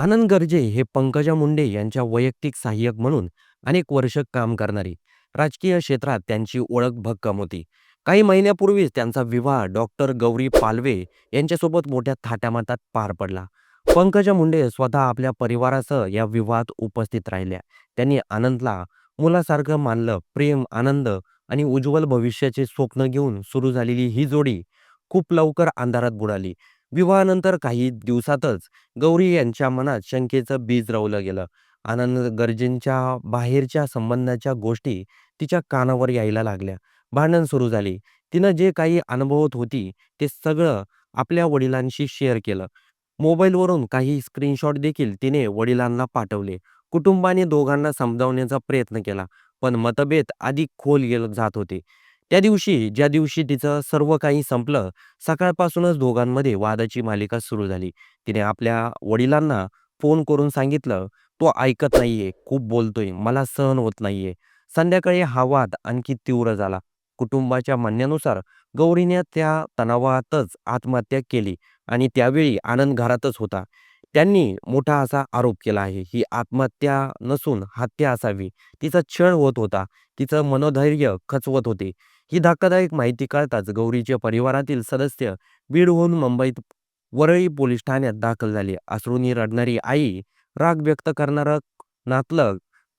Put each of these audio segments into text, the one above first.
आनंद गर्जे हे पंकजा मुंडे यांच्या वैयक्तिक सहाय्यक म्हणून अनेक वर्ष काम करणारी. राजकीय क्षेत्रात त्यांची ओळख भक्कम होती. काही महिन्यापूर्वीच त्यांचा विवाह डॉक्टर गौरी पालवे यांच्यासोबत मोठ्या थाटामाटात पार पडला. पंकजा मुंडे स्वतः आपल्या परिवारासह या विवाहात उपस्थित राहिल्या. त्यांनी आनंदला मुलासारखं मानलं. प्रेम, आनंद आणि उज्ज्वल भविष्याचे स्वप्न घेऊन सुरू झालेली ही जोडी खूप लवकर अंधारात बुडाली. विवाहानंतर काही दिवसातच गौरी यांच्या मनात शंकेचं बीज रोवलं गेलं. आनंद गर्जेंच्या बाहेरच्या संबंधाच्या गोष्टी तिच्या कानावर यायला लागल्या. भांडण सुरू झाली. तिनं जे काही अनुभवत होती ते सगळं आपल्या वडिलांशी शेअर केलं. मोबाईलवरून काही स्क्रीनशॉट देखील तिने वडिलांना पाठवले. कुटुंबाने दोघांना समजावण्याचा प्रयत्न केला, पण मतभेद अधिक खोल गेले जात होते. ज्या दिवशी तिचं सर्व काही संपलं, सकाळपासूनच दोघांमध्ये वादाची मालिका सुरू झाली. तिने आपल्या वडिलांना फोन करून सांगितलं, "तो ऐकत नाहीये, खूप बोलतोय, मला सहन होत नाहीये." संध्याकाळी हा वाद आणखी तीव्र झाला. कुटुंबाच्या म्हणण्यानुसार गौरीने त्या तणावातच आत्महत्या केली आणि त्यावेळी आनंद घरातच होता. त्यांनी मोठा असा आरोप केला आहे, ही आत्महत्या नसून हत्या असावी. तिचा छळ होत होता. तिचं मनोधैर्य खचवत होते. ही धक्कादायक माहिती कळताच गौरीच्या परिवारातील सदस्य बीडहून मुंबईत वरळी पोलीस ठाण्यात दाखल झाले. अश्रूंनी रडणारी आई, राग व्यक्त करणारं नातलग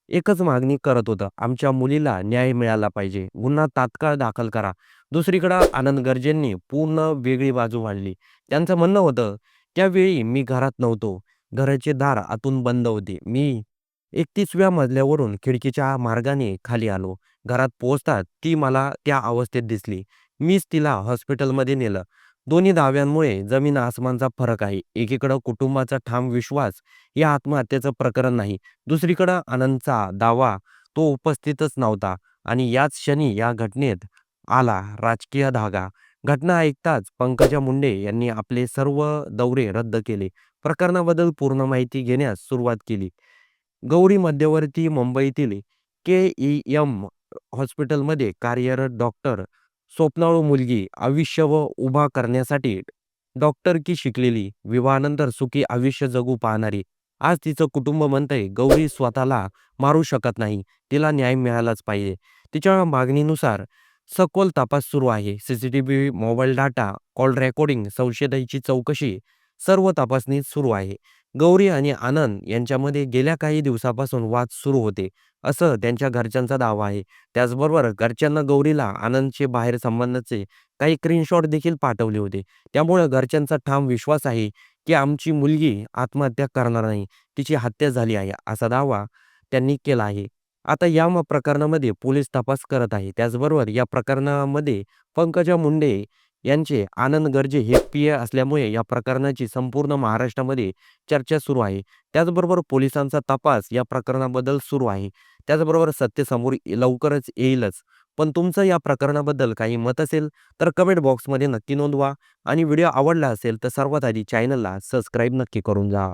एकच मागणी करत होतं, "आमच्या मुलीला न्याय मिळाला पाहिजे. गुन्हा तात्काळ दाखल करा." दुसरीकडे आनंद गर्जेंनी पूर्ण वेगळी बाजू मांडली. त्यांचं म्हणणं होतं, "त्यावेळी मी घरात नव्हतो. घराचे दार आतून बंद होते. मी 31व्या मजल्यावरून खिडकीच्या मार्गाने खाली आलो. घरात पोहोचताच ती मला त्या अवस्थेत दिसली. मीच तिला हॉस्पिटलमध्ये नेलं." दोन्ही दाव्यांमुळे जमीन आसमानचा फरक आहे. एकीकडं कुटुंबाचा ठाम विश्वास, हे आत्महत्येचं प्रकरण नाही. दुसरीकडं आनंदचा दावा, तो उपस्थितच नव्हता आणि याच क्षणी या घटनेत आला राजकीय धागा. घटना ऐकताच पंकजा मुंडे यांनी आपले सर्व दौरे रद्द केले. प्रकरणाबद्दल पूर्ण माहिती घेण्यास सुरुवात केली. गौरी मध्यवर्ती मुंबईतील KEM हॉस्पिटलमध्ये कार्यरत डॉक्टर, स्वप्नाळू मुलगी, आयुष्य उभा करण्यासाठी डॉक्टरकी शिकलेली, विवाहानंतर सुखी आयुष्य जगू पाहणारी. आज तिचं कुटुंब म्हणतंय, गौरी स्वतःला मारू शकत नाही. तिला न्याय मिळालाच पाहिजे. तिच्या मागणीनुसार सखोल तपास सुरू आहे. CCTV, mobile data, call recording, संशयिताची चौकशी, सर्व तपासणी सुरू आहे. गौरी आणि आनंद यांच्यामध्ये गेल्या काही दिवसापासून वाद सुरू होते, असं त्यांच्या घरच्यांचा दावा आहे. त्याचबरोबर घरच्यांना गौरीला आनंदचे बाहेर संबंधाचे काही स्क्रीनशॉट देखील पाठवले होते. त्यामुळे घरच्यांचा ठाम विश्वास आहे, की आमची मुलगी आत्महत्या करणार नाही, तिची हत्या झाली आहे, असा दावा त्यांनी केला आहे. आता या प्रकरणामध्ये पोलीस तपास करत आहे. त्याचबरोबर या प्रकरणामध्ये पंकजा मुंडे यांचे आनंद गर्जे हे पीए असल्यामुळे या प्रकरणाची संपूर्ण महाराष्ट्रामध्ये चर्चा सुरू आहे. त्याचबरोबर पोलिसांचा तपास या प्रकरणाबद्दल सुरू आहे. त्याचबरोबर सत्य समोर लवकरच येईलच. पण तुमचं या प्रकरणाबद्दल काही मत असेल तर कमेंट बॉक्समध्ये नक्की नोंदवा आणि व्हिडिओ आवडला असेल तर सर्वात आधी चॅनलला सबस्क्राईब नक्की करून जा.